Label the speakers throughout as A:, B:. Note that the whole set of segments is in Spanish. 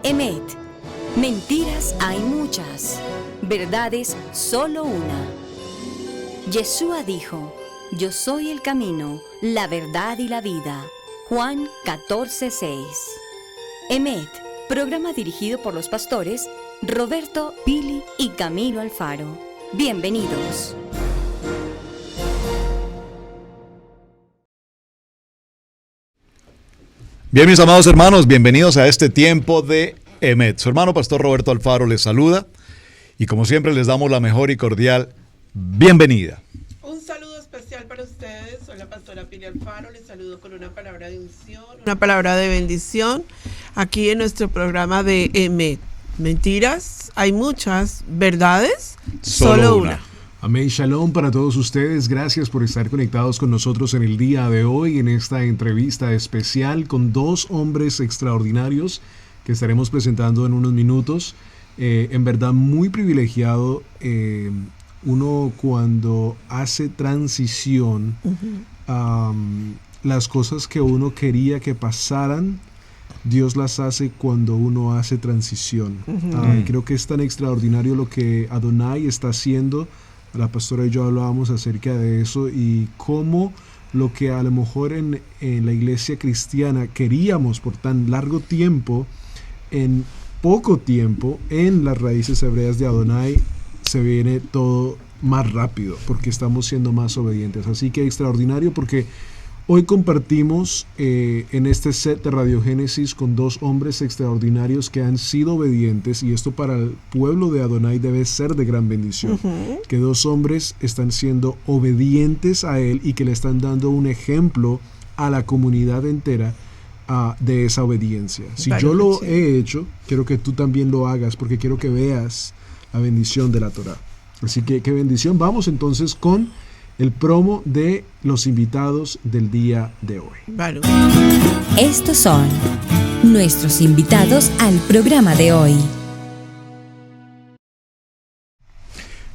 A: Emet. Mentiras hay muchas, verdades solo una. Yeshua dijo: yo soy el camino, la verdad y la vida. Juan 14:6. Emet, programa dirigido por los pastores Roberto, Pili y Camilo Alfaro. Bienvenidos.
B: Bien, mis amados hermanos, bienvenidos a este tiempo de Emet. Su hermano Pastor Roberto Alfaro les saluda y como siempre les damos la mejor y cordial bienvenida.
C: Un saludo especial para ustedes. Soy la pastora Pili Alfaro. Les saludo con una palabra de unción, una palabra de bendición aquí en nuestro programa de Emet. Mentiras hay muchas, verdades solo una.
D: Amén, shalom para todos ustedes. Gracias por estar conectados con nosotros en el día de hoy, en esta entrevista especial con dos hombres extraordinarios que estaremos presentando en unos minutos. En verdad, muy privilegiado uno cuando hace transición, las cosas que uno quería que pasaran, Dios las hace cuando uno hace transición. Creo que es tan extraordinario lo que Adonai está haciendo. La pastora y yo hablábamos acerca de eso y cómo lo que a lo mejor en la iglesia cristiana queríamos por tan largo tiempo, en poco tiempo, en las raíces hebreas de Adonai, se viene todo más rápido porque estamos siendo más obedientes. Así que extraordinario porque hoy compartimos en este set de Radiogénesis con dos hombres extraordinarios que han sido obedientes, y esto para el pueblo de Adonai debe ser de gran bendición, que dos hombres están siendo obedientes a él y que le están dando un ejemplo a la comunidad entera de esa obediencia. Si yo lo he hecho, quiero que tú también lo hagas porque quiero que veas la bendición de la Torá. Así que qué bendición. Vamos entonces con el promo de los invitados del día de hoy.
C: Vale.
A: Estos son nuestros invitados al programa de hoy.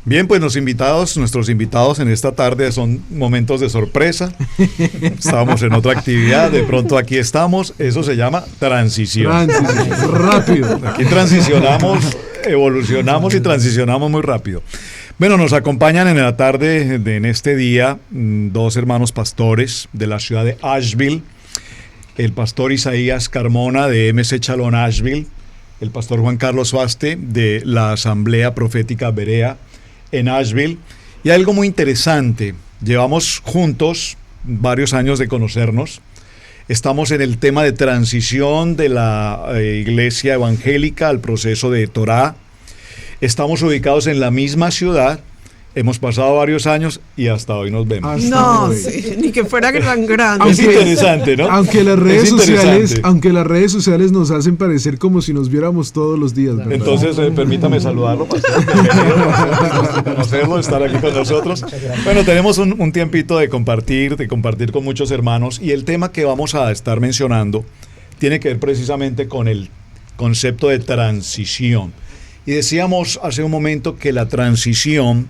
B: Bien, pues nuestros invitados en esta tarde son momentos de sorpresa. Estábamos en otra actividad, de pronto aquí estamos. Eso se llama transición.
D: Rápido.
B: Aquí transicionamos, evolucionamos y transicionamos muy rápido. Bueno, nos acompañan en la tarde, en este día, dos hermanos pastores de la ciudad de Asheville. El pastor Isaías Carmona de MC Chalón Asheville, el pastor Juan Carlos Suaste de la Asamblea Profética Berea en Asheville. Y algo muy interesante, llevamos juntos varios años de conocernos. Estamos en el tema de transición de la iglesia evangélica al proceso de Torá. Estamos ubicados en la misma ciudad, hemos pasado varios años y hasta hoy nos vemos.
C: Sí, ni que fuera tan grande.
B: Es interesante, ¿no?
D: Aunque las redes sociales nos hacen parecer como si nos viéramos todos los días, ¿verdad?
B: Entonces, permítame saludarlo, pastor. Conocerlo, estar aquí con nosotros. Bueno, tenemos un tiempito de compartir con muchos hermanos, y el tema que vamos a estar mencionando tiene que ver precisamente con el concepto de transición. Y decíamos hace un momento que la transición,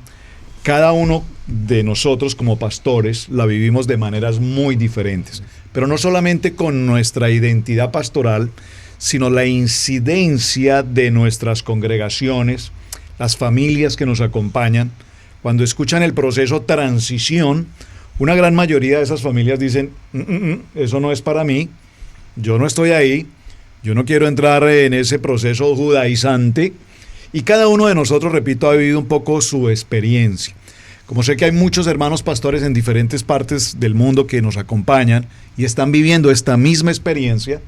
B: cada uno de nosotros como pastores la vivimos de maneras muy diferentes, pero no solamente con nuestra identidad pastoral, sino la incidencia de nuestras congregaciones, las familias que nos acompañan. Cuando escuchan el proceso transición, una gran mayoría de esas familias dicen, eso no es para mí, yo no estoy ahí, yo no quiero entrar en ese proceso judaizante. Y cada uno de nosotros, repito, ha vivido un poco su experiencia. Como sé que hay muchos hermanos pastores en diferentes partes del mundo que nos acompañan y están viviendo esta misma experiencia,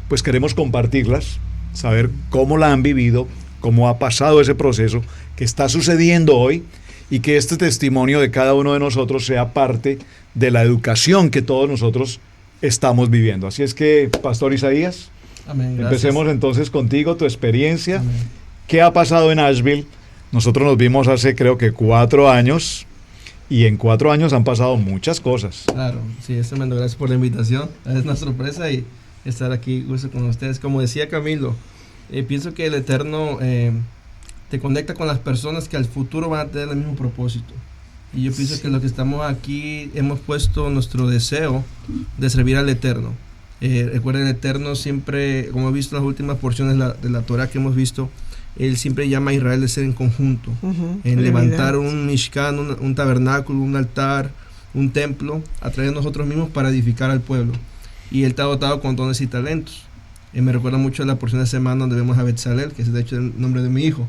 B: pues queremos compartirlas, saber cómo la han vivido, cómo ha pasado ese proceso que está sucediendo hoy, y que este testimonio de cada uno de nosotros sea parte de la educación que todos nosotros estamos viviendo. Así es que, Pastor Isaías,
E: amén,
B: empecemos entonces contigo, tu experiencia.
E: Amén.
B: ¿Qué ha pasado en Asheville? Nosotros nos vimos hace creo que 4 años, y en 4 años han pasado muchas cosas.
E: Claro, sí, es tremendo. Gracias por la invitación. Es una sorpresa y estar aquí gusto con ustedes. Como decía Camilo, pienso que el Eterno te conecta con las personas que al futuro van a tener el mismo propósito. Y yo pienso que los que estamos aquí hemos puesto nuestro deseo de servir al Eterno. Recuerda, el Eterno siempre, como he visto en las últimas porciones de la Torah que hemos visto, Él siempre llama a Israel de ser en conjunto, en levantar un mishkan, un tabernáculo, un altar, un templo, a través de nosotros mismos para edificar al pueblo. Y Él te ha dotado con dones y talentos. Me recuerda mucho la porción de semana donde vemos a Betzalel, que es de hecho el nombre de mi hijo,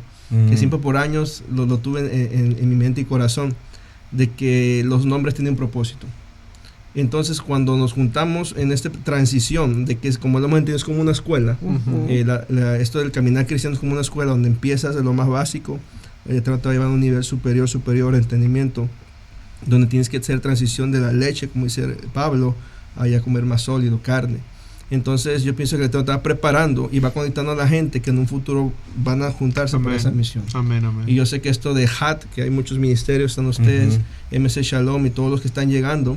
E: que siempre por años lo tuve en mi mente y corazón, de que los nombres tienen propósito. Entonces, cuando nos juntamos en esta transición, de que es, como lo hemos entendido, es como una escuela, esto del caminar cristiano es como una escuela donde empiezas de lo más básico, te va a llevar a un nivel superior, entendimiento, donde tienes que hacer transición de la leche, como dice Pablo, a ya comer más sólido, carne. Entonces yo pienso que te está preparando y va conectando a la gente que en un futuro van a juntarse por esa misión.
D: Amén, amén.
E: Y yo sé que esto de HAT, que hay muchos ministerios, están ustedes, MC Shalom y todos los que están llegando,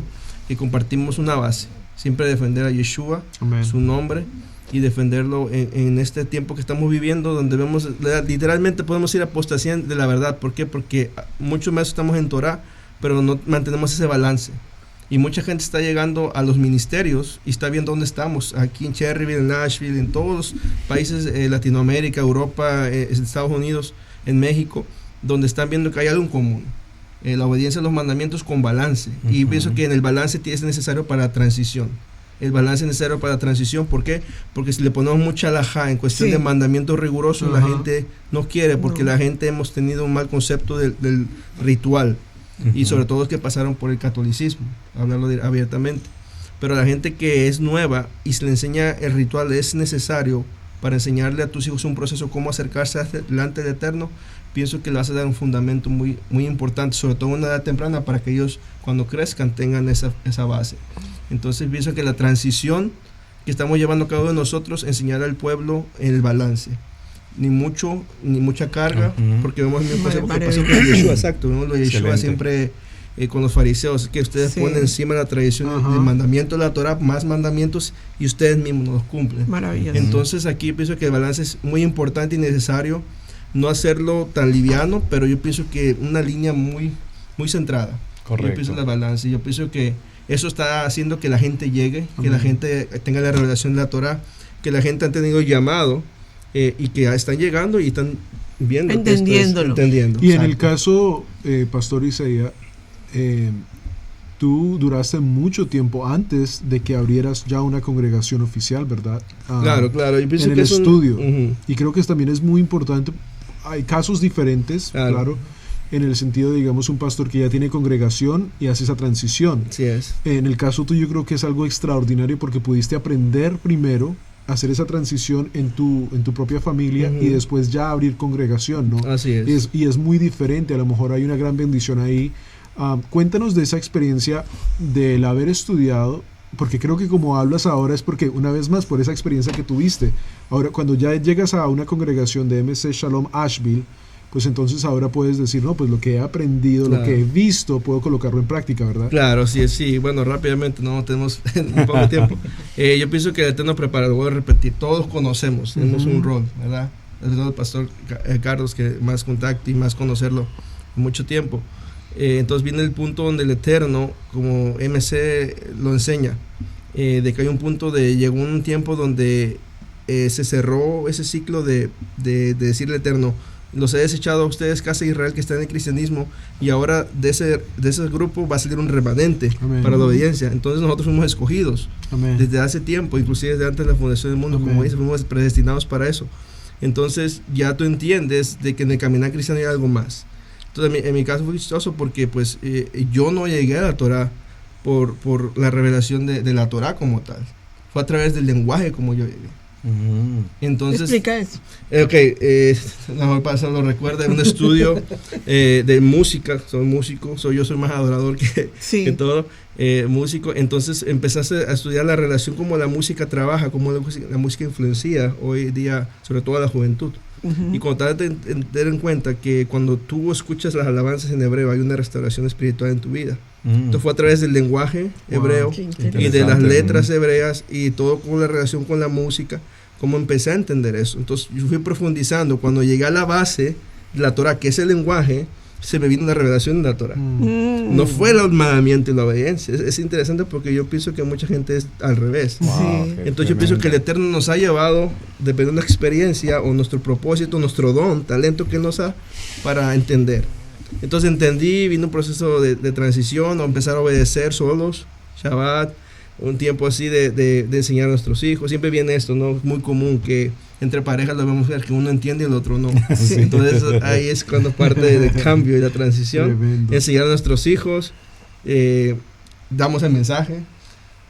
E: que compartimos una base, siempre defender a Yeshua,
D: Amén.
E: Su nombre, y defenderlo en este tiempo que estamos viviendo, donde vemos, literalmente podemos ir apostasía de la verdad. ¿Por qué? Porque muchos más estamos en Torah, pero no mantenemos ese balance. Y mucha gente está llegando a los ministerios y está viendo dónde estamos, aquí en Cherryville, en Nashville, en todos los países, Latinoamérica, Europa, Estados Unidos, en México, donde están viendo que hay algo en común, la obediencia a los mandamientos con balance. Y pienso que en el balance es necesario para la transición. El balance es necesario para la transición, ¿por qué? Porque si le ponemos mucha alajá en cuestión de mandamientos rigurosos, la gente no quiere, porque la gente hemos tenido un mal concepto del ritual. Y sobre todo los que pasaron por el catolicismo, hablarlo abiertamente. Pero a la gente que es nueva y se le enseña el ritual, es necesario para enseñarle a tus hijos un proceso, cómo acercarse delante del Eterno. Pienso que le vas a dar un fundamento muy, muy importante, sobre todo en una edad temprana, para que ellos cuando crezcan tengan esa base. Entonces pienso que la transición que estamos llevando a cabo de nosotros, enseñar al pueblo el balance. Ni mucha carga, porque vemos el mismo que pasó con Yeshua, exacto, vemos lo de Yeshua siempre con los fariseos, que ustedes ponen encima de la tradición del mandamiento de la Torah, más mandamientos, y ustedes mismos los cumplen.
C: Maravilloso.
E: Entonces aquí pienso que el balance es muy importante y necesario, no hacerlo tan liviano, pero yo pienso que una línea muy, muy centrada. Correcto. Yo pienso en el balance, yo pienso que eso está haciendo que la gente llegue, que la gente tenga la revelación de la Torah, que la gente ha tenido llamado, y que están llegando y están viendo,
C: entendiéndolo.
D: Y en el caso, Pastor Isaías, tú duraste mucho tiempo antes de que abrieras ya una congregación oficial, ¿verdad?
E: Claro. Yo pienso
D: en
E: que
D: el estudio. Y creo que también es muy importante. Hay casos diferentes, claro, en el sentido de, digamos, un pastor que ya tiene congregación y hace esa transición.
E: Sí es.
D: En el caso tuyo, creo que es algo extraordinario porque pudiste aprender primero hacer esa transición en tu propia familia y después ya abrir congregación, ¿no?
E: Así es.
D: Y es muy diferente, a lo mejor hay una gran bendición ahí. Cuéntanos de esa experiencia del haber estudiado, porque creo que como hablas ahora es porque, una vez más, por esa experiencia que tuviste. Ahora, cuando ya llegas a una congregación de MC Shalom Asheville, pues entonces ahora puedes decir, no, pues lo que he aprendido, lo que he visto, puedo colocarlo en práctica, ¿verdad?
E: Claro, sí. Bueno, rápidamente, no tenemos un poco tiempo. Yo pienso que el Eterno prepara, lo voy a repetir, todos conocemos, tenemos un rol, ¿verdad? El pastor Carlos, que más contacto y más conocerlo en mucho tiempo. Entonces viene el punto donde el Eterno, como MC lo enseña, de que hay un punto llegó un tiempo donde se cerró ese ciclo de decirle al Eterno, los he desechado a ustedes, casa de Israel, que está en el cristianismo, y ahora de ese grupo va a salir un remanente para la obediencia. Entonces nosotros fuimos escogidos desde hace tiempo, inclusive desde antes de la fundación del mundo, como dice, fuimos predestinados para eso. Entonces ya tú entiendes de que en el caminar cristiano hay algo más. Entonces en mi caso fue chistoso porque pues yo no llegué a la Torah por la revelación de la Torah como tal. Fue a través del lenguaje como yo llegué. Entonces,
C: explica eso.
E: No pasa, lo recuerda, en un estudio de música, soy músico, yo soy más adorador que todo, músico. Entonces empezaste a estudiar la relación, cómo la música trabaja, cómo la música influencia hoy día, sobre todo a la juventud. Y cuando te das tener en cuenta que cuando tú escuchas las alabanzas en hebreo hay una restauración espiritual en tu vida. Esto fue a través del lenguaje hebreo y de las letras hebreas y todo con la relación con la música, como empecé a entender eso. Entonces yo fui profundizando. Cuando llegué a la base de la Torah, que es el lenguaje, se me vino la revelación de la Torah. No fue el mandamiento y la obediencia. Es interesante porque yo pienso que mucha gente es al revés. Entonces yo pienso que el Eterno nos ha llevado, dependiendo de la experiencia o nuestro propósito, nuestro don, talento que Él nos da, para entender. Entonces entendí, vino un proceso de transición, a empezar a obedecer solos, Shabbat, un tiempo así de enseñar a nuestros hijos. Siempre viene esto, ¿no? Es muy común que entre parejas lo vemos ver que uno entiende y el otro no. Sí. Entonces ahí es cuando parte del cambio y la transición. Tremendo. Enseñar a nuestros hijos, damos el mensaje,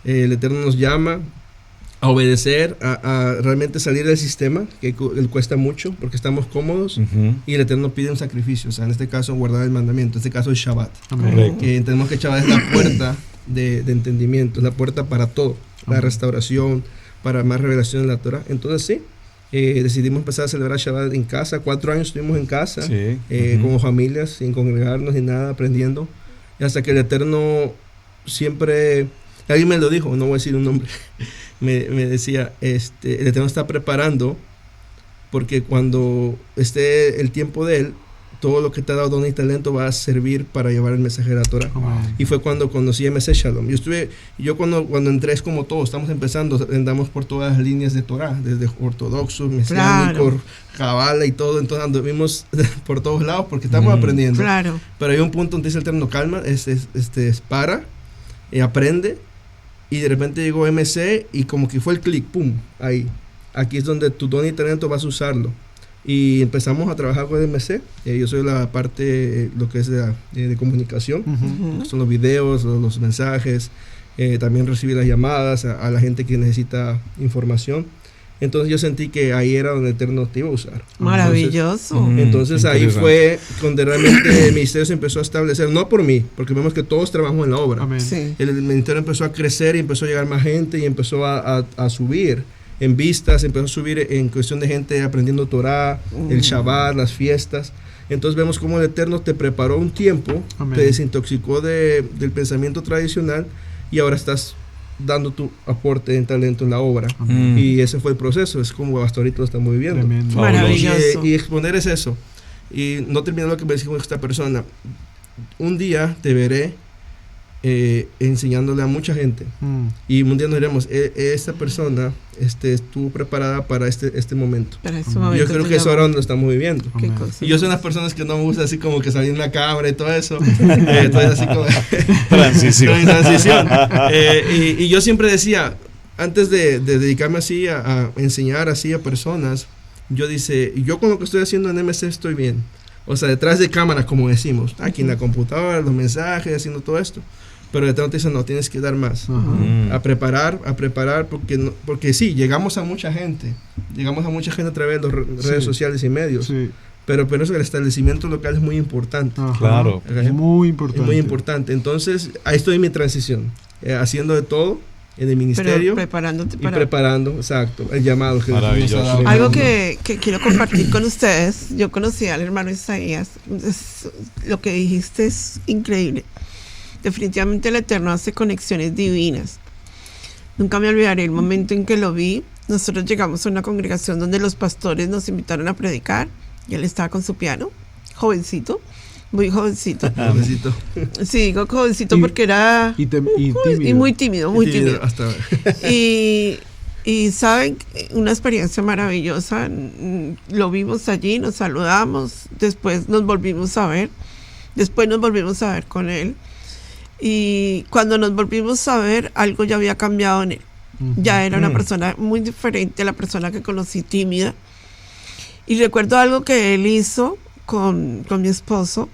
E: el Eterno nos llama a obedecer, a realmente salir del sistema, que él cuesta mucho porque estamos cómodos, y el Eterno pide un sacrificio, o sea, en este caso guardar el mandamiento, en este caso el Shabbat. Que entendemos que Shabbat es la puerta de entendimiento, es la puerta para todo, la restauración, para más revelación en la Torah. Entonces sí, decidimos empezar a celebrar Shabbat en casa. 4 años estuvimos en casa, como familias, sin congregarnos ni nada, aprendiendo, y hasta que el Eterno siempre, alguien me lo dijo, no voy a decir un nombre, me decía, el Eterno está preparando, porque cuando esté el tiempo de Él, todo lo que te ha dado don y talento va a servir para llevar el mensaje de la Torah. Y fue cuando conocí MC Shalom. Yo cuando entré, es como todos, estamos empezando, andamos por todas las líneas de Torah, desde ortodoxo, mesiánico, Kabbalah y todo. Entonces anduvimos por todos lados porque estamos aprendiendo. Pero hay un punto donde dice el Eterno, calma, para, aprende. Y de repente llegó MC y como que fue el clic, pum, ahí. Aquí es donde tu don y talento vas a usarlo. Y empezamos a trabajar con MC. Yo soy la parte, lo que es de comunicación, son los videos, los mensajes, también recibir las llamadas a la gente que necesita información. Entonces yo sentí que ahí era donde el Eterno te iba a usar.
C: Maravilloso.
E: Entonces ahí fue donde realmente el ministerio se empezó a establecer, no por mí, porque vemos que todos trabajamos en la obra.
C: Sí.
E: El ministerio empezó a crecer y empezó a llegar más gente y empezó a subir en vistas, empezó a subir en cuestión de gente aprendiendo Torah, el Shabbat, las fiestas. Entonces vemos cómo el Eterno te preparó un tiempo, te desintoxicó del pensamiento tradicional y ahora estás dando tu aporte en talento en la obra. Y ese fue el proceso, es como hasta ahorita lo estamos viviendo.
C: Maravilloso.
E: Y exponer es eso. Y no terminar lo que me dijo esta persona. Un día te veré enseñándole a mucha gente. Y un día nos diremos, esta persona estuvo preparada para este momento. Yo creo que eso ahora lo estamos viviendo. Y yo soy unas personas que no me gusta así como que salir en la cámara y todo eso. Estoy así como transición. Y yo siempre decía, antes de dedicarme así a enseñar así a personas, yo con lo que estoy haciendo en MC estoy bien. O sea, detrás de cámaras, como decimos, aquí en la computadora, los mensajes, haciendo todo esto. Pero el Eterno te dice, no, tienes que dar más. A preparar, porque sí, llegamos a mucha gente a través de las redes sociales y medios. Pero eso, el establecimiento local es muy importante.
B: Claro.
D: Es muy importante.
E: Es muy importante. Entonces, ahí estoy en mi transición, haciendo de todo en el ministerio.
C: Pero preparándote
E: preparando, exacto, el llamado que nos ha dado.
C: Algo que quiero compartir con ustedes. Yo conocí al hermano Isaías. Lo que dijiste es increíble. Definitivamente el Eterno hace conexiones divinas. Nunca me olvidaré el momento en que lo vi. Nosotros llegamos a una congregación donde los pastores nos invitaron a predicar y él estaba con su piano, jovencito, muy jovencito.
E: Jovencito.
C: Sí, digo jovencito porque era y muy tímido.
E: Hasta
C: y saben, una experiencia maravillosa. Lo vimos allí, nos saludamos, después nos volvimos a ver con él. Y cuando nos volvimos a ver, algo ya había cambiado en él. Ya era una persona muy diferente a la persona que conocí, tímida. Y recuerdo algo que él hizo con mi esposo.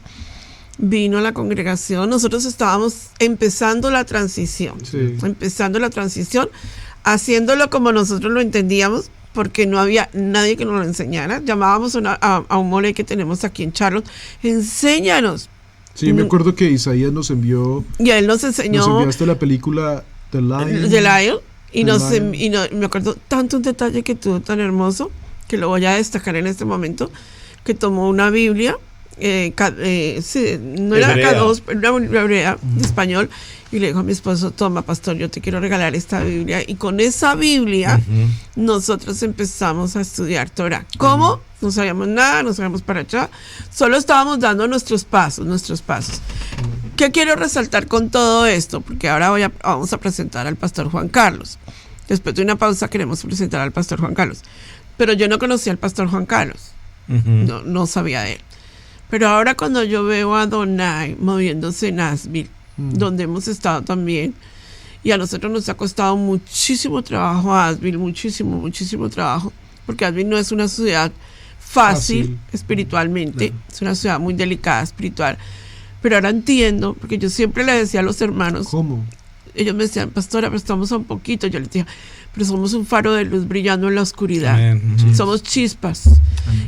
C: Vino a la congregación. Nosotros estábamos empezando la transición. Haciéndolo como nosotros lo entendíamos, porque no había nadie que nos lo enseñara. Llamábamos a un mole que tenemos aquí en Charlotte. Enséñanos.
D: Sí, me acuerdo que Isaías nos envió.
C: Y él nos enseñó.
D: Nos enviaste la película The Lion.
C: Y me acuerdo tanto un detalle que tuvo tan hermoso, que lo voy a destacar en este momento, que tomó una Biblia, no era K2, pero una Biblia hebrea de español, y le dijo a mi esposo, toma, pastor, yo te quiero regalar esta Biblia. Y con esa Biblia nosotros empezamos a estudiar Torah. ¿Cómo? no sabíamos nada, no sabíamos para allá, solo estábamos dando nuestros pasos. ¿Qué quiero resaltar con todo esto? Porque ahora vamos a presentar al pastor Juan Carlos. Después de una pausa queremos presentar al pastor Juan Carlos. Pero yo no conocía al pastor Juan Carlos. No sabía de él. Pero ahora cuando yo veo a Adonai moviéndose en Asheville, donde hemos estado también, y a nosotros nos ha costado muchísimo trabajo Asheville, muchísimo trabajo, porque Asheville no es una ciudad fácil espiritualmente, es una ciudad muy delicada espiritual. Pero ahora entiendo, porque yo siempre le decía a los hermanos,
D: ¿cómo?
C: Ellos me decían, pastora, pero estamos a un poquito. Yo les dije, pero somos un faro de luz brillando en la oscuridad. Somos chispas.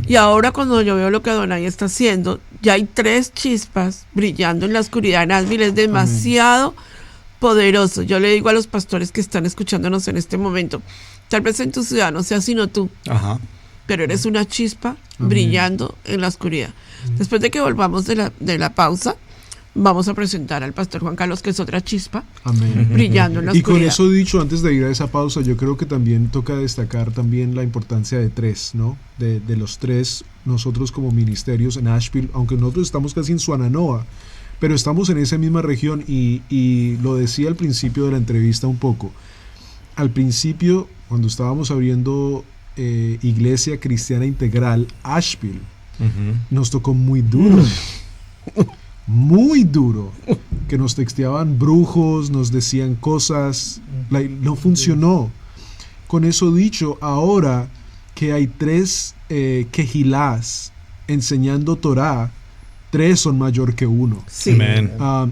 C: Y ahora cuando yo veo lo que Adonai está haciendo, ya hay 3 chispas brillando en la oscuridad en Asheville. Es demasiado poderoso. Yo le digo a los pastores que están escuchándonos en este momento, tal vez en tu ciudad no sea sino tú, pero eres una chispa brillando en la oscuridad. Después de que volvamos de la pausa, vamos a presentar al pastor Juan Carlos, que es otra chispa, brillando en la oscuridad.
D: Y con eso dicho, antes de ir a esa pausa, yo creo que también toca destacar también la importancia de 3, ¿no? De los 3, nosotros como ministerios en Asheville, aunque nosotros estamos casi en Swannanoa, pero estamos en esa misma región y lo decía al principio de la entrevista un poco. Al principio, cuando estábamos abriendo Iglesia Cristiana Integral Asheville, nos tocó muy duro. Muy duro, que nos texteaban brujos, nos decían cosas, no funcionó. Con eso dicho, ahora que hay 3 quejilás enseñando Torah, 3 son mayor que 1.
C: Sí.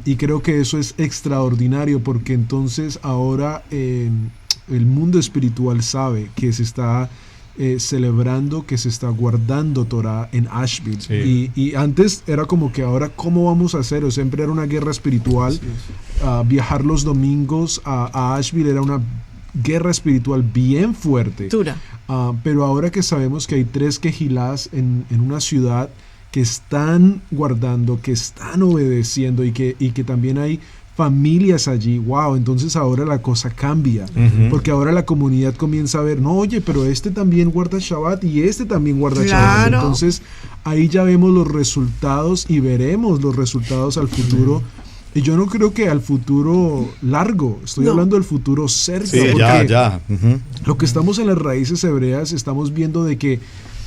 D: Y creo que eso es extraordinario, porque entonces ahora el mundo espiritual sabe que se está celebrando, que se está guardando Torah en Asheville. Y antes era como que ahora ¿cómo vamos a hacer? Siempre era una guerra espiritual. Viajar los domingos a Asheville era una guerra espiritual bien fuerte. Pero ahora que sabemos que hay 3 quejilás en una ciudad que están guardando, que están obedeciendo y que también hay familias allí, wow, entonces ahora la cosa cambia, porque ahora la comunidad comienza a ver, no, oye, pero este también guarda Shabbat y este también guarda Shabbat, entonces ahí ya vemos los resultados y veremos los resultados al futuro, y yo no creo que al futuro largo, estoy hablando del futuro cerca, porque lo que estamos en las raíces hebreas, estamos viendo de que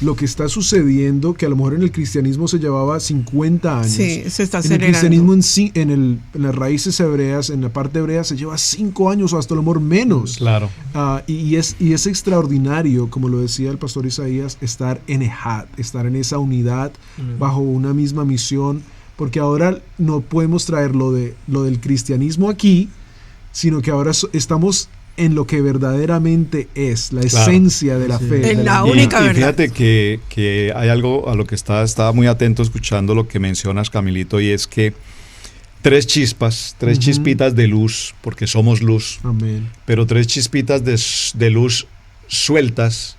D: lo que está sucediendo, que a lo mejor en el cristianismo se llevaba 50 años.
C: Sí, se está
D: acelerando. En el cristianismo, en las raíces hebreas, en la parte hebrea, se lleva 5 años o hasta a lo mejor menos.
B: Claro.
D: Y es extraordinario, como lo decía el pastor Isaías, estar en Ejad, estar en esa unidad, bajo una misma misión, porque ahora no podemos traer lo del cristianismo aquí, sino que ahora estamos en lo que verdaderamente es la esencia de la fe.
C: En la única verdad.
B: Y fíjate que hay algo a lo que estaba muy atento escuchando lo que mencionas, Camilito, y es que 3 chispas, 3 chispitas de luz, porque somos luz.
D: Amén.
B: Pero 3 chispitas de luz sueltas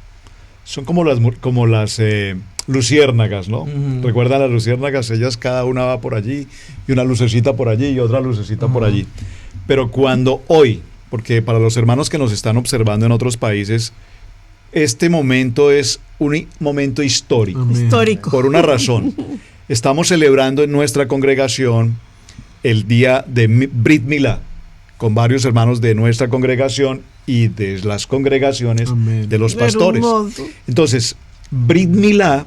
B: son como las luciérnagas, ¿no? ¿Recuerdan las luciérnagas? Ellas cada una va por allí y una lucecita por allí y otra lucecita por allí. Pero cuando hoy, porque para los hermanos que nos están observando en otros países, este momento es un momento histórico.
C: Histórico.
B: Por una razón. Estamos celebrando en nuestra congregación el día de Brit Milá, con varios hermanos de nuestra congregación y de las congregaciones de los pastores. Entonces, Brit Milá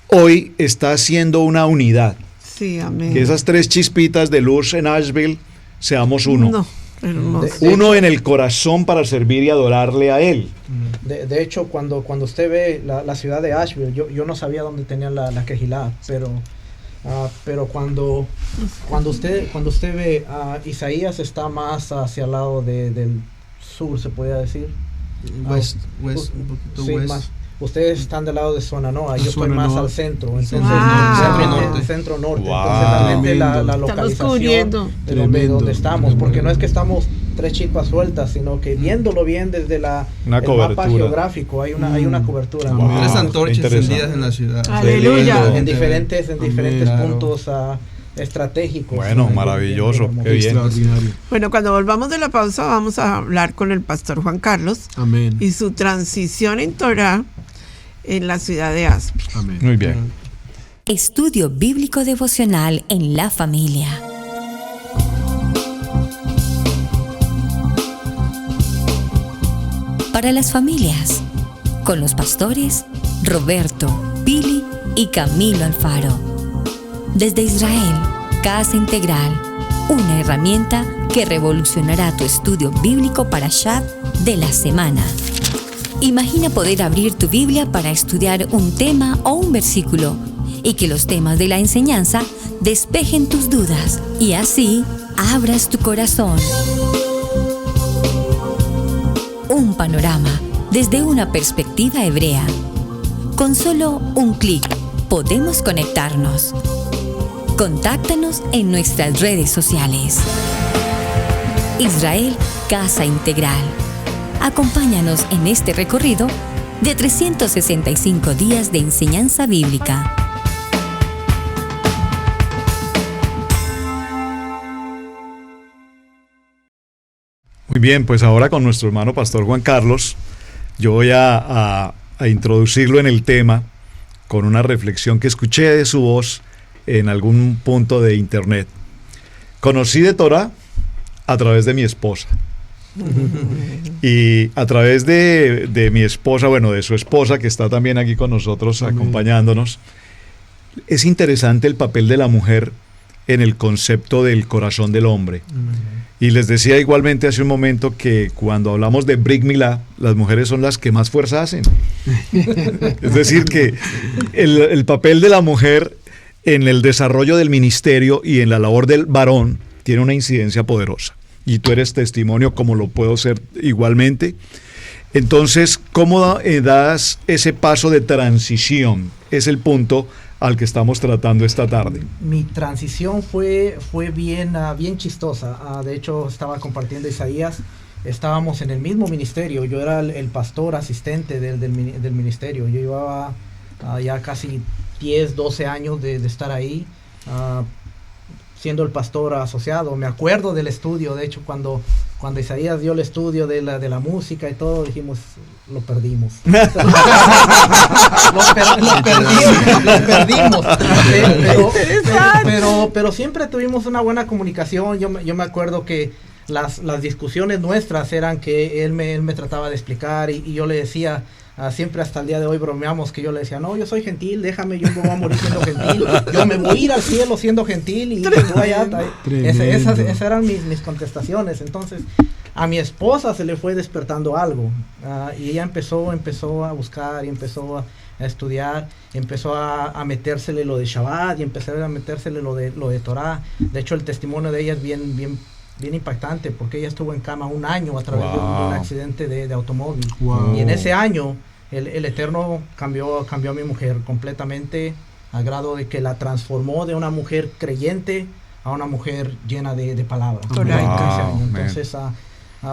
B: hoy está haciendo una unidad.
C: Sí, amén.
B: Que esas 3 chispitas de luz en Asheville seamos uno.
C: No.
B: Uno en el corazón para servir y adorarle a Él.
F: De hecho, cuando usted ve la ciudad de Asheville, yo no sabía dónde tenían la quejilá, pero cuando usted ve Isaías está más hacia el lado del sur, se podría decir.
E: West, un poquito
F: sí,
E: west.
F: Más. Ustedes están del lado de Swannanoa, yo estoy más al centro, entonces centro norte.
B: Wow.
F: Entonces realmente la localización de donde estamos, porque no es que estamos 3 chispas sueltas, sino que viéndolo bien desde el mapa geográfico hay una cobertura.
B: Wow.
E: 3 antorchas encendidas en la ciudad.
C: Aleluya.
F: En diferentes puntos estratégicos.
B: Bueno, maravilloso, qué bien.
C: Bueno, cuando volvamos de la pausa vamos a hablar con el pastor Juan Carlos.
D: Amén.
C: Y su transición en Torah en la ciudad de Asheville.
D: Amén.
B: Muy bien.
A: Estudio Bíblico Devocional en la familia. Para las familias, con los pastores Roberto, Pili y Camilo Alfaro. Desde Israel, Casa Integral, una herramienta que revolucionará tu estudio bíblico Parashat de la semana. Imagina poder abrir tu Biblia para estudiar un tema o un versículo y que los temas de la enseñanza despejen tus dudas y así abras tu corazón. Un panorama desde una perspectiva hebrea. Con solo un clic podemos conectarnos. Contáctanos en nuestras redes sociales. Israel Casa Integral. Acompáñanos en este recorrido de 365 días de enseñanza bíblica.
B: Muy bien, pues ahora con nuestro hermano Pastor Juan Carlos, yo voy a introducirlo en el tema con una reflexión que escuché de su voz en algún punto de internet. Conocí de Torah a través de mi esposa. Y a través de mi esposa, bueno, de su esposa, que está también aquí con nosotros,
D: Amén,
B: acompañándonos, es interesante el papel de la mujer en el concepto del corazón del hombre. Y les decía igualmente hace un momento que cuando hablamos de Brit Milá, las mujeres son las que más fuerza hacen. Es decir, que el papel de la mujer en el desarrollo del ministerio y en la labor del varón tiene una incidencia poderosa. Y tú eres testimonio, como lo puedo ser igualmente. Entonces, ¿cómo das ese paso de transición? Es el punto al que estamos tratando esta tarde.
F: Mi transición fue bien, bien chistosa. De hecho, estaba compartiendo Isaías. Estábamos en el mismo ministerio. Yo era el pastor asistente del ministerio. Yo llevaba ya casi 10, 12 años de estar ahí, siendo el pastor asociado. Me acuerdo del estudio. De hecho, cuando Isaías dio el estudio de la música y todo, dijimos, lo perdimos. Lo perdimos. Pero siempre tuvimos una buena comunicación. Yo me acuerdo que las discusiones nuestras eran que él me trataba de explicar y yo le decía, siempre hasta el día de hoy bromeamos que yo le decía, no, yo soy gentil, déjame, yo me voy a morir siendo gentil, yo me voy a ir al cielo siendo gentil y tú allá. Esas eran mis contestaciones. Entonces a mi esposa se le fue despertando algo, y ella empezó a buscar y empezó a estudiar, empezó a metérsele lo de Shabbat y empezó a metérsele lo de Torah. De hecho, el testimonio de ella es bien impactante, porque ella estuvo en cama un año a través de un accidente de automóvil. Y en ese año el Eterno cambió a mi mujer completamente, al grado de que la transformó de una mujer creyente a una mujer llena de palabras. Entonces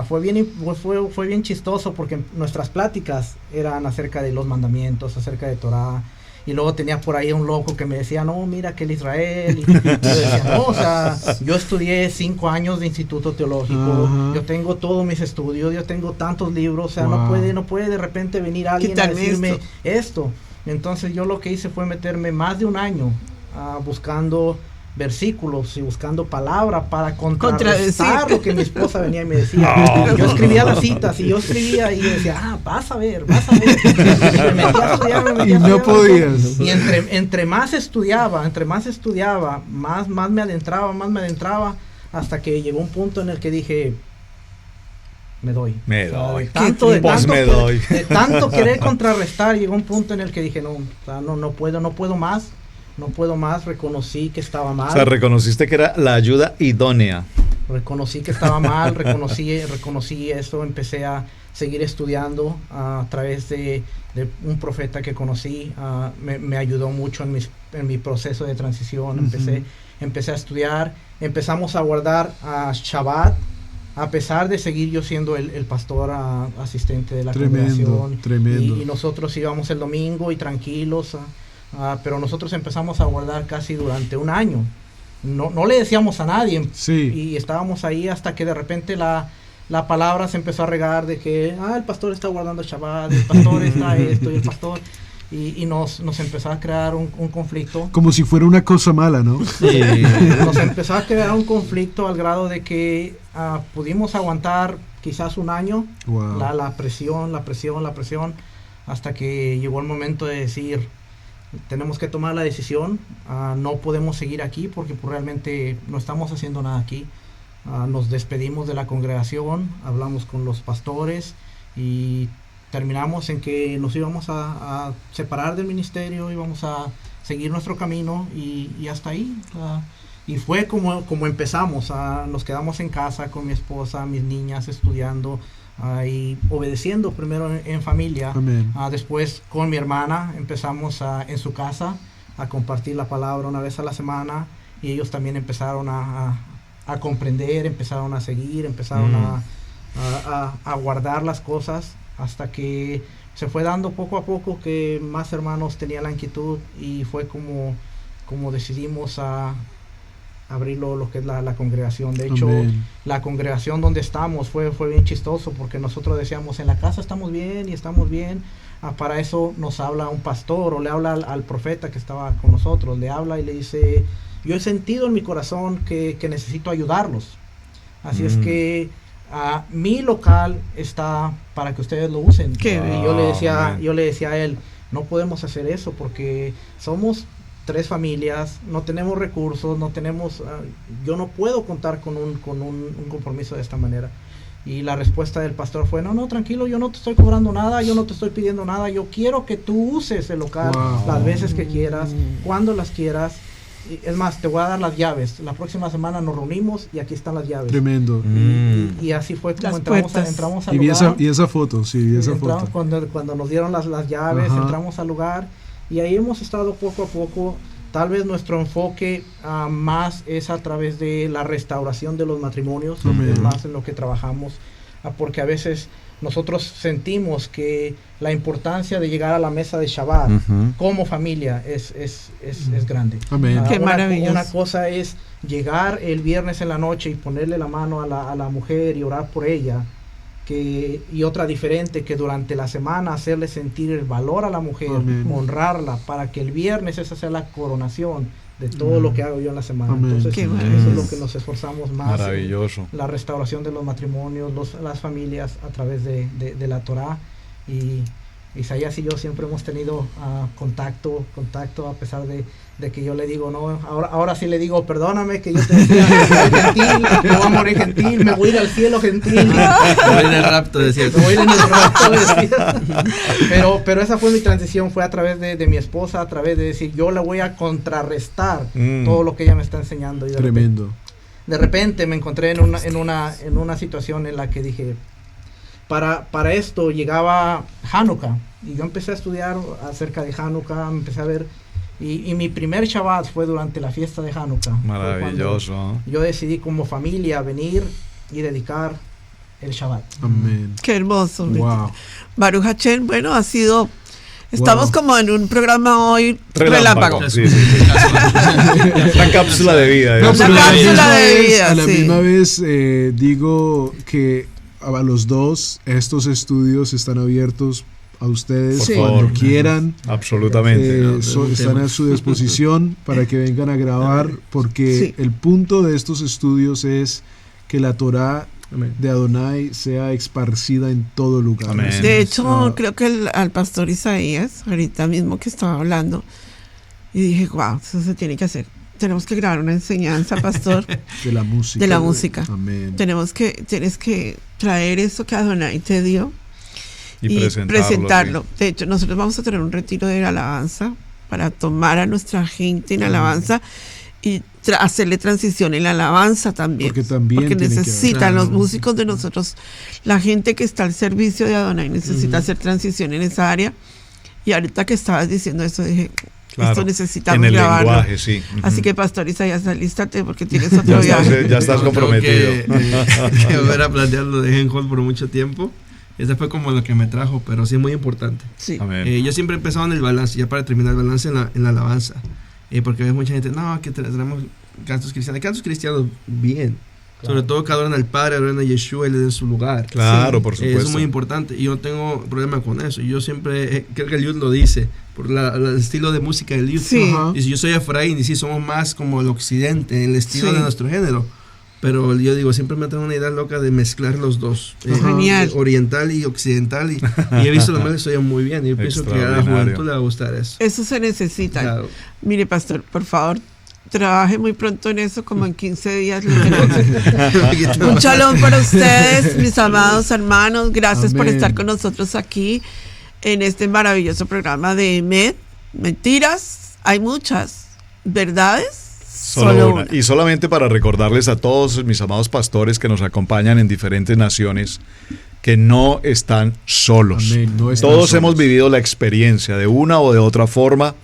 F: fue bien chistoso, porque nuestras pláticas eran acerca de los mandamientos, acerca de Torah. Y luego tenía por ahí un loco que me decía, no, mira que el Israel. Y yo decía, no, o sea, yo estudié 5 años de instituto teológico, yo tengo todos mis estudios, yo tengo tantos libros, o sea, no puede de repente venir alguien a decirme esto. Entonces yo lo que hice fue meterme más de un año buscando versículos y buscando palabras para contrarrestar lo que mi esposa venía y me decía. Yo escribía las citas y yo escribía y decía, vas a ver. Y me metí a estudiar,
D: y no podías.
F: Y entre más estudiaba, más me adentraba, hasta que llegó un punto en el que dije, me doy.
B: Me doy.
F: De tanto querer contrarrestar, llegó un punto en el que dije, no puedo más. Reconocí que estaba mal.
B: O sea, reconociste que era la ayuda idónea.
F: Reconocí que estaba mal, reconocí eso, empecé a seguir estudiando a través de un profeta que conocí. Me ayudó mucho en mi proceso de transición. Empecé a estudiar, empezamos a guardar Shabbat, a pesar de seguir yo siendo el pastor asistente de la congregación.
D: Tremendo.
F: Y nosotros íbamos el domingo y tranquilos. Pero nosotros empezamos a guardar casi durante un año. No le decíamos a nadie.
D: Sí.
F: Y estábamos ahí hasta que de repente la palabra se empezó a regar de que el pastor está guardando Shabbat, el pastor está esto y el pastor. y nos empezó a crear un conflicto.
D: Como si fuera una cosa mala, ¿no?
E: Sí.
F: Nos empezó a crear un conflicto al grado de que pudimos aguantar quizás un año.
D: Wow.
F: La presión, hasta que llegó el momento de decir, tenemos que tomar la decisión, no podemos seguir aquí porque pues, realmente no estamos haciendo nada aquí. Nos despedimos de la congregación, hablamos con los pastores y terminamos en que nos íbamos a separar del ministerio, íbamos a seguir nuestro camino y hasta ahí. Y fue como empezamos, nos quedamos en casa con mi esposa, mis niñas estudiando y obedeciendo primero en familia. Después con mi hermana empezamos en su casa a compartir la palabra una vez a la semana y ellos también empezaron a comprender, empezaron a seguir, empezaron a guardar las cosas hasta que se fue dando poco a poco que más hermanos tenían la inquietud y fue como decidimos abrir lo que es la congregación. De hecho, la congregación donde estamos fue bien chistoso porque nosotros decíamos en la casa estamos bien y estamos bien. Para eso nos habla un pastor o le habla al profeta que estaba con nosotros, le habla y le dice, yo he sentido en mi corazón que necesito ayudarlos. Así es que mi local está para que ustedes lo usen. Y yo le decía a él, no podemos hacer eso porque somos 3 familias, no tenemos recursos, no tenemos, yo no puedo contar con un compromiso de esta manera. Y la respuesta del pastor fue, no, tranquilo, yo no te estoy cobrando nada, yo no te estoy pidiendo nada, yo quiero que tú uses el local las veces que quieras, cuando las quieras. Es más, te voy a dar las llaves. La próxima semana nos reunimos y aquí están las llaves.
D: Tremendo.
F: Y así fue como entramos al
D: lugar.
F: Y
D: esa foto, esa foto.
F: Cuando nos dieron las llaves, entramos al lugar y ahí hemos estado poco a poco. Tal vez nuestro enfoque más es a través de la restauración de los matrimonios, es más en lo que trabajamos, porque a veces nosotros sentimos que la importancia de llegar a la mesa de Shabbat como familia es grande.
C: Qué maravilloso.
F: Una cosa es llegar el viernes en la noche y ponerle la mano a la mujer y orar por ella, y otra diferente que durante la semana hacerle sentir el valor a la mujer, honrarla, para que el viernes esa sea la coronación de todo lo que hago yo en la semana. Entonces eso es lo que nos esforzamos más.
B: Maravilloso.
F: La restauración de los matrimonios, las familias a través de la Torá. Y Isaías y yo siempre hemos tenido contacto a pesar de que yo le digo, no, ahora sí le digo, perdóname que yo te decía, soy gentil, me voy a morir gentil, me voy a ir al cielo gentil. Me
E: voy a ir en el rapto, decía.
F: Me voy a ir en el rapto, decía. Pero esa fue mi transición, fue a través de mi esposa, a través de decir, yo le voy a contrarrestar todo lo que ella me está enseñando. Y de repente me encontré en una situación en la que dije, para esto llegaba Hanukkah, y yo empecé a estudiar acerca de Hanukkah, empecé a ver, y mi primer Shabbat fue durante la fiesta de Hanukkah.
B: Maravilloso.
F: Yo decidí como familia venir y dedicar el Shabbat.
D: Amén.
C: Qué hermoso.
D: Wow.
C: Baruch Hashem, bueno, estamos como en un programa hoy relámpago.
B: Sí. Una cápsula de vida.
C: No,
D: a la misma vez digo que a los dos estos estudios están abiertos a ustedes cuando quieran.
B: Absolutamente.
D: Están a su disposición para que vengan a grabar, porque el punto de estos estudios es que la Torá de Adonai sea esparcida en todo lugar.
B: Amén.
C: De hecho, creo que al pastor Isaías, ahorita mismo que estaba hablando, y dije, wow, eso se tiene que hacer. Tenemos que grabar una enseñanza, pastor,
D: de la música.
C: De la música.
D: Amén.
C: Tienes que traer eso que Adonai te dio y
B: Sí.
C: presentarlo. De hecho, nosotros vamos a tener un retiro de alabanza para tomar a nuestra gente en alabanza y hacerle transición en la alabanza también. Porque necesitan los músicos de nosotros, la gente que está al servicio de Adonai necesita hacer transición en esa área. Y ahorita que estabas diciendo eso, dije, esto necesitamos
B: en el
C: grabarlo.
B: lenguaje, sí.
C: Así que, pastor Isaías, alístate porque tienes otro viaje.
B: Ya estás comprometido.
E: Que volver a plantearlo de Hold por mucho tiempo. Ese fue como lo que me trajo, pero sí es muy importante.
C: Sí.
E: Yo siempre he empezado en el balance, ya para terminar el balance en la alabanza. Porque hay mucha gente, no, que tenemos cantos cristianos. Cantos cristianos, bien. Sobre todo que adoran al Padre, adoran a Yeshua y le den su lugar.
B: Claro, por supuesto.
E: Eso es muy importante y yo no tengo problema con eso. Yo siempre, creo que el youth lo dice, por el estilo de música del youth.
C: Sí.
E: Y si yo soy Efraín y sí somos más como el occidente, el estilo de nuestro género. Pero yo digo, siempre me tengo una idea loca de mezclar los dos.
C: Genial.
E: Oriental y occidental. Y he visto los medios oyen muy bien. Y yo pienso que a la juventud le va a gustar eso.
C: Eso se necesita.
E: Claro.
C: Mire, pastor, por favor, trabaje muy pronto en eso, como en 15 días. Un shalom para ustedes, mis amados hermanos. Gracias por
D: Amén.
C: estar con nosotros aquí en este maravilloso programa de EMET. Mentiras, hay muchas. ¿Verdades?
B: Solo una. Y solamente para recordarles a todos mis amados pastores que nos acompañan en diferentes naciones que no están solos.
D: Amén, no están
B: Todos
D: solos.
B: hemos vivido la experiencia de una o de otra forma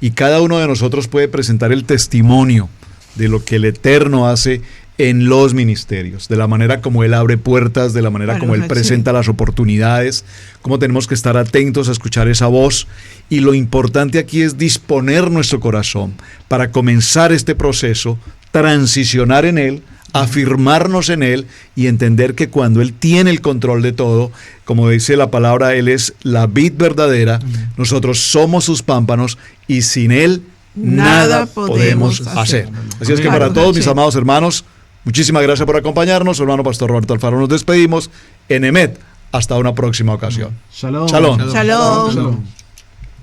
B: y cada uno de nosotros puede presentar el testimonio de lo que el Eterno hace en los ministerios, de la manera como Él abre puertas, de la manera como Él presenta las oportunidades, cómo tenemos que estar atentos a escuchar esa voz. Y lo importante aquí es disponer nuestro corazón para comenzar este proceso, transicionar en Él, afirmarnos en Él y entender que cuando Él tiene el control de todo, como dice la palabra, Él es la vid verdadera, nosotros somos sus pámpanos y sin Él nada podemos hacer. Así es que para todos mis amados hermanos, muchísimas gracias por acompañarnos. Su hermano Pastor Roberto Alfaro, nos despedimos en EMET. Hasta una próxima ocasión.
D: Shalom.
B: Shalom.
C: Shalom.
D: Shalom.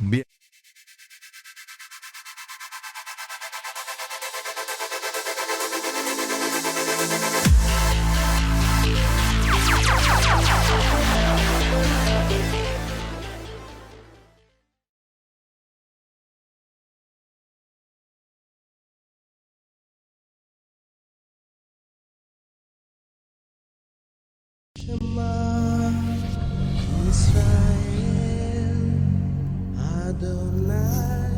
B: Bien.
G: Israel, Adonai.